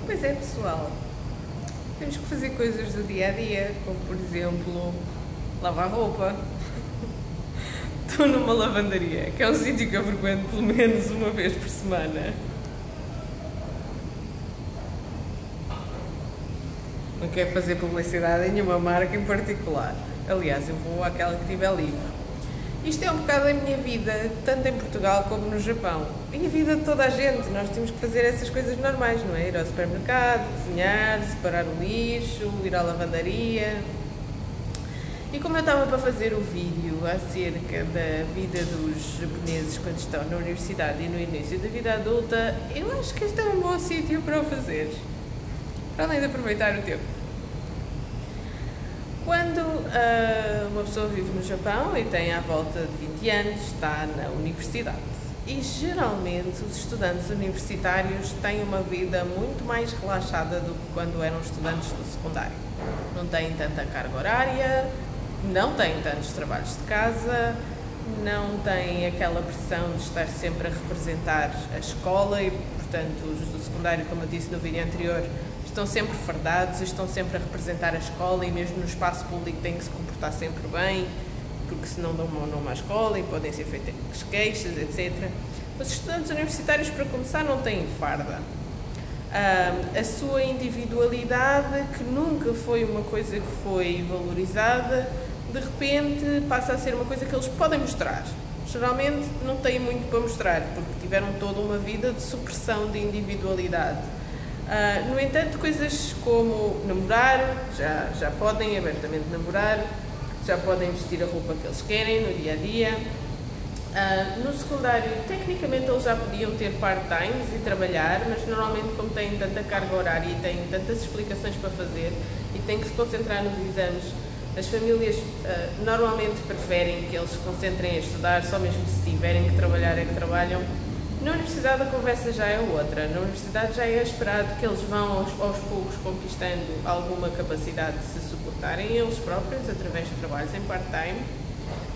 Pois é, pessoal. Temos que fazer coisas do dia a dia, como por exemplo, lavar roupa. Estou numa lavandaria, que é um sítio que eu frequento pelo menos uma vez por semana. Não quero fazer publicidade em nenhuma marca em particular. Aliás, eu vou àquela que tiver livre. Isto é um bocado a minha vida, tanto em Portugal como no Japão. E a vida de toda a gente. Nós temos que fazer essas coisas normais, não é? Ir ao supermercado, cozinhar, separar o lixo, ir à lavandaria. E como eu estava para fazer o vídeo acerca da vida dos japoneses quando estão na universidade e no início da vida adulta, eu acho que este é um bom sítio para o fazer. Para além de aproveitar o tempo. Quando uma pessoa vive no Japão e tem à volta de 20 anos, está na universidade. E geralmente os estudantes universitários têm uma vida muito mais relaxada do que quando eram estudantes do secundário. Não têm tanta carga horária, não têm tantos trabalhos de casa, não têm aquela pressão de estar sempre a representar a escola e, portanto, os do secundário, como eu disse no vídeo anterior, estão sempre fardados, estão sempre a representar a escola e mesmo no espaço público têm que se comportar sempre bem, porque senão dão mau nome à escola e podem ser feitas queixas, etc. Os estudantes universitários, para começar, não têm farda. A sua individualidade, que nunca foi uma coisa que foi valorizada, de repente passa a ser uma coisa que eles podem mostrar. Geralmente não têm muito para mostrar, porque tiveram toda uma vida de supressão de individualidade. No entanto, coisas como namorar, já podem abertamente namorar, já podem vestir a roupa que eles querem no dia a dia. No secundário, tecnicamente eles já podiam ter part-times e trabalhar, mas normalmente, como têm tanta carga horária e têm tantas explicações para fazer e têm que se concentrar nos exames, as famílias normalmente preferem que eles se concentrem a estudar, só mesmo se tiverem que trabalhar é que trabalham. Na universidade a conversa já é outra. Na universidade já é esperado que eles vão aos poucos conquistando alguma capacidade de se suportarem eles próprios através de trabalhos em part-time.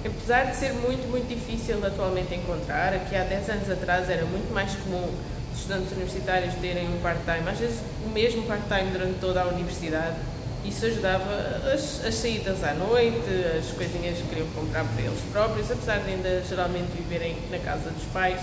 Apesar de ser muito difícil atualmente encontrar, aqui há 10 anos atrás era muito mais comum os estudantes universitários terem um part-time, às vezes o mesmo part-time durante toda a universidade. Isso ajudava as saídas à noite, as coisinhas que queriam comprar para eles próprios, apesar de ainda geralmente viverem na casa dos pais,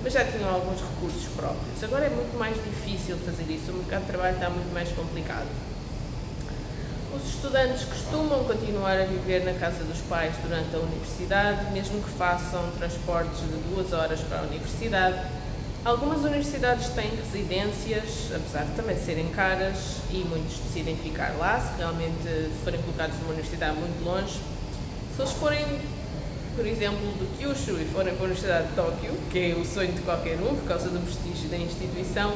mas já tinham alguns recursos próprios. Agora é muito mais difícil fazer isso, o mercado de trabalho está muito mais complicado. Os estudantes costumam continuar a viver na casa dos pais durante a universidade, mesmo que façam transportes de 2 horas para a universidade. Algumas universidades têm residências, apesar de também serem caras, e muitos decidem ficar lá, se realmente forem colocados numa universidade muito longe. Se eles forem, por exemplo, do Kyushu e forem para a Universidade de Tóquio, que é o sonho de qualquer um, por causa do prestígio da instituição,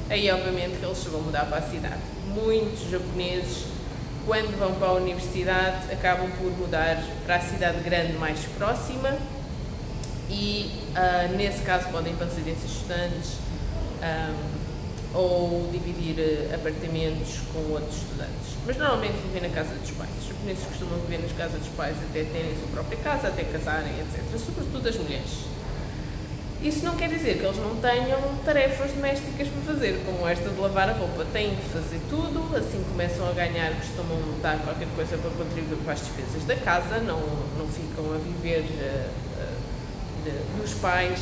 aí obviamente que eles se vão mudar para a cidade. Muitos japoneses, quando vão para a universidade, acabam por mudar para a cidade grande mais próxima e, nesse caso, podem ir para residências estudantes ou dividir apartamentos com outros estudantes. Mas normalmente vivem na casa dos pais. Os japoneses costumam viver nas casas dos pais até terem a sua própria casa, até casarem, etc. Sobretudo as mulheres. Isso não quer dizer que eles não tenham tarefas domésticas para fazer, como esta de lavar a roupa. Têm que fazer tudo, assim começam a ganhar, costumam dar qualquer coisa para contribuir para as despesas da casa, não ficam a viver dos pais,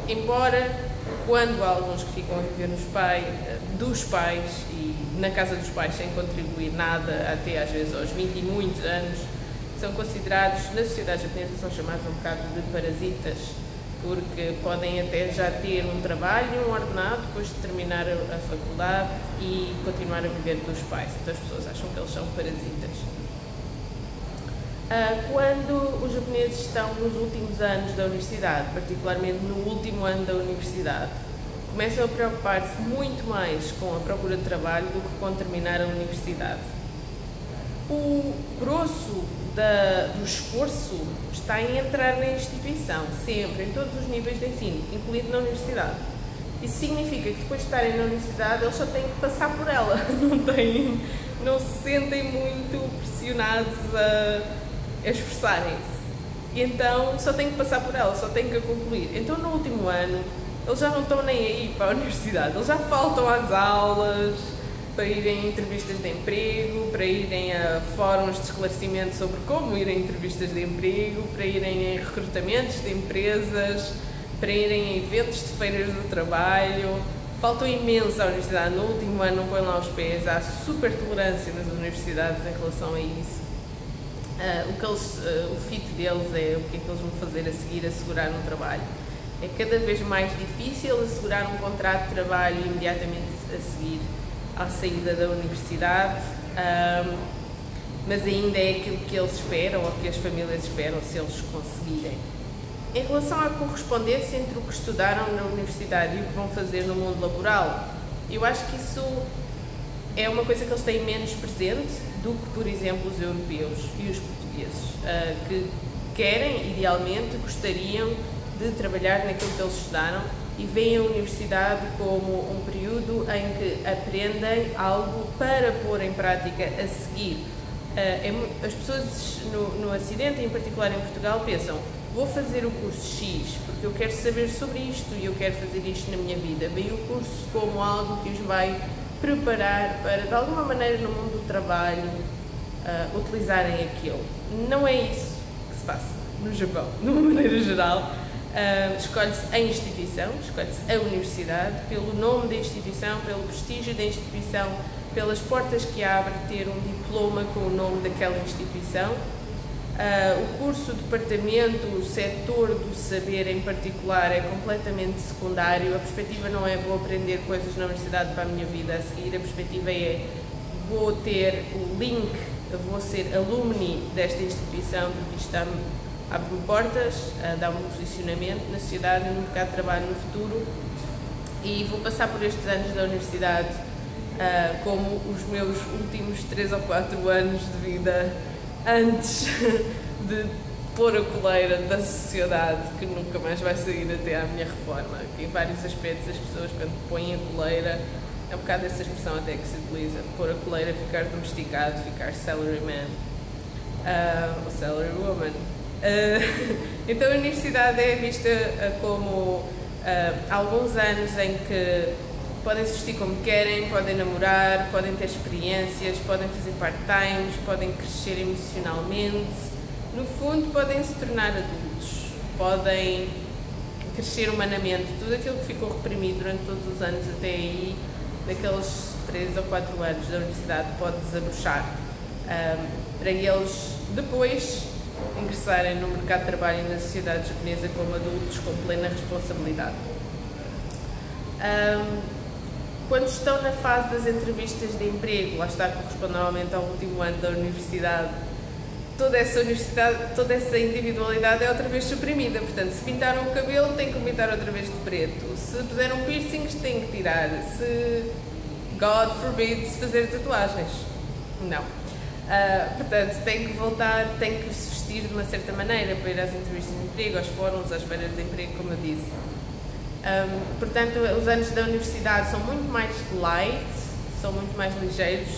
embora quando há alguns que ficam a viver dos pais e na casa dos pais sem contribuir nada, até às vezes aos 20 e muitos anos, são considerados, na sociedade japonesa, são chamados um bocado de parasitas, porque podem até já ter um trabalho, um ordenado, depois de terminar a faculdade e continuar a viver dos pais. Então as pessoas acham que eles são parasitas. Quando os japoneses estão nos últimos anos da universidade, particularmente no último ano da universidade, começam a preocupar-se muito mais com a procura de trabalho do que com terminar a universidade. O grosso do esforço está em entrar na instituição, sempre, em todos os níveis de ensino, incluindo na universidade. Isso significa que depois de estarem na universidade, eles só têm que passar por ela, não se sentem muito pressionados a esforçarem-se. E então só têm que passar por ela, só têm que a concluir. Então no último ano, eles já não estão nem aí para a universidade, eles já faltam às aulas, para irem a entrevistas de emprego, para irem a fóruns de esclarecimento sobre como ir a entrevistas de emprego, para irem a recrutamentos de empresas, para irem a eventos de feiras do trabalho. Faltou imenso à universidade. No último ano não põe lá os pés. Há super tolerância nas universidades em relação a isso. O fit deles é o que é que eles vão fazer a seguir, assegurar um trabalho. É cada vez mais difícil assegurar um contrato de trabalho imediatamente a seguir à saída da universidade, mas ainda é aquilo que eles esperam ou que as famílias esperam, se eles conseguirem. Em relação à correspondência entre o que estudaram na universidade e o que vão fazer no mundo laboral, eu acho que isso é uma coisa que eles têm menos presente do que, por exemplo, os europeus e os portugueses, que querem, idealmente, gostariam de trabalhar naquilo que eles estudaram e veem a universidade como um período em que aprendem algo para pôr em prática a seguir. As pessoas no Ocidente, em particular em Portugal, pensam: vou fazer o curso X porque eu quero saber sobre isto e eu quero fazer isto na minha vida. Veem o curso como algo que os vai preparar para, de alguma maneira, no mundo do trabalho, utilizarem aquilo. Não é isso que se passa no Japão, de uma maneira geral. Escolhe-se a instituição, escolhe-se a universidade, pelo nome da instituição, pelo prestígio da instituição, pelas portas que abre ter um diploma com o nome daquela instituição. O curso, o departamento, o setor do saber em particular é completamente secundário. A perspectiva não é vou aprender coisas na universidade para a minha vida a seguir, a perspectiva é vou ter o link, vou ser alumni desta instituição, porque isto abre-me portas, dá-me um posicionamento na sociedade e no mercado de trabalho no futuro, e vou passar por estes anos da universidade como os meus últimos 3 ou 4 anos de vida antes de pôr a coleira da sociedade, que nunca mais vai sair até à minha reforma. Que em vários aspectos as pessoas, quando põem a coleira, é um bocado essa expressão até que se utiliza, pôr a coleira, ficar domesticado, ficar salaryman ou salary woman. Então a universidade é vista como alguns anos em que podem se vestir como querem, podem namorar, podem ter experiências, podem fazer part-times, podem crescer emocionalmente. No fundo, podem se tornar adultos, podem crescer humanamente. Tudo aquilo que ficou reprimido durante todos os anos até aí, daqueles 3 ou 4 anos da universidade, pode desabrochar para eles depois ingressarem no mercado de trabalho e na sociedade japonesa como adultos com plena responsabilidade. Quando estão na fase das entrevistas de emprego, lá está, corresponde normalmente ao último ano da universidade, toda essa individualidade é outra vez suprimida. Portanto, se pintaram o cabelo, têm que pintar outra vez de preto. Se puseram piercings, têm que tirar. Se, God forbid, se fazer tatuagens. Não. Portanto, têm que voltar, têm que se vestir de uma certa maneira para ir às entrevistas de emprego, aos fóruns, às feiras de emprego, como eu disse. Portanto, os anos da universidade são muito mais light, são muito mais ligeiros,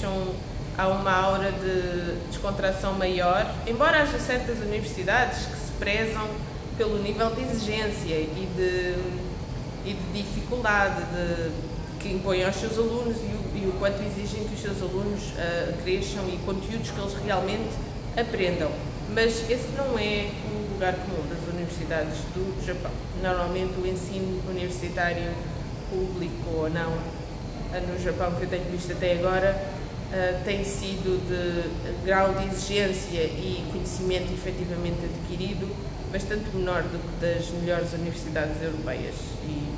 há uma aura de descontração maior, embora haja certas universidades que se prezam pelo nível de exigência e de dificuldade que impõem aos seus alunos e o quanto exigem que os seus alunos cresçam e conteúdos que eles realmente aprendam. Mas esse não é o lugar comum das universidades do Japão. Normalmente o ensino universitário, público ou não, no Japão, que eu tenho visto até agora, tem sido de grau de exigência e conhecimento efetivamente adquirido bastante menor do que das melhores universidades europeias, e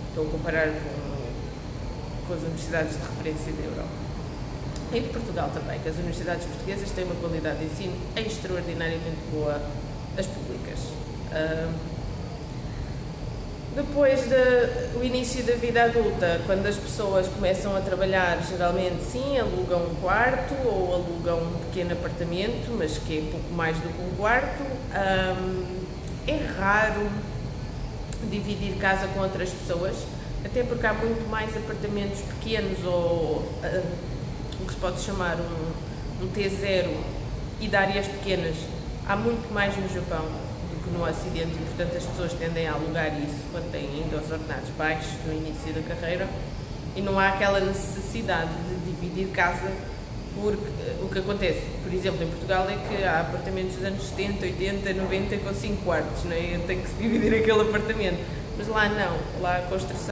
estou a comparar com as universidades de referência da Europa. E de Portugal também, que as universidades portuguesas têm uma qualidade de ensino extraordinariamente boa, as públicas. Depois do início da vida adulta, quando as pessoas começam a trabalhar, geralmente sim, alugam um quarto ou alugam um pequeno apartamento, mas que é pouco mais do que um quarto. É raro dividir casa com outras pessoas, até porque há muito mais apartamentos pequenos ou o que se pode chamar um T0 e de áreas pequenas. Há muito mais no Japão do que no Ocidente e, portanto, as pessoas tendem a alugar isso quando têm ainda os ordenados baixos no início da carreira, e não há aquela necessidade de dividir dividir casa, porque o que acontece, por exemplo, em Portugal é que há apartamentos dos anos 70, 80, 90 com 5 quartos, não é? Tem que se dividir aquele apartamento, mas lá não, lá a construção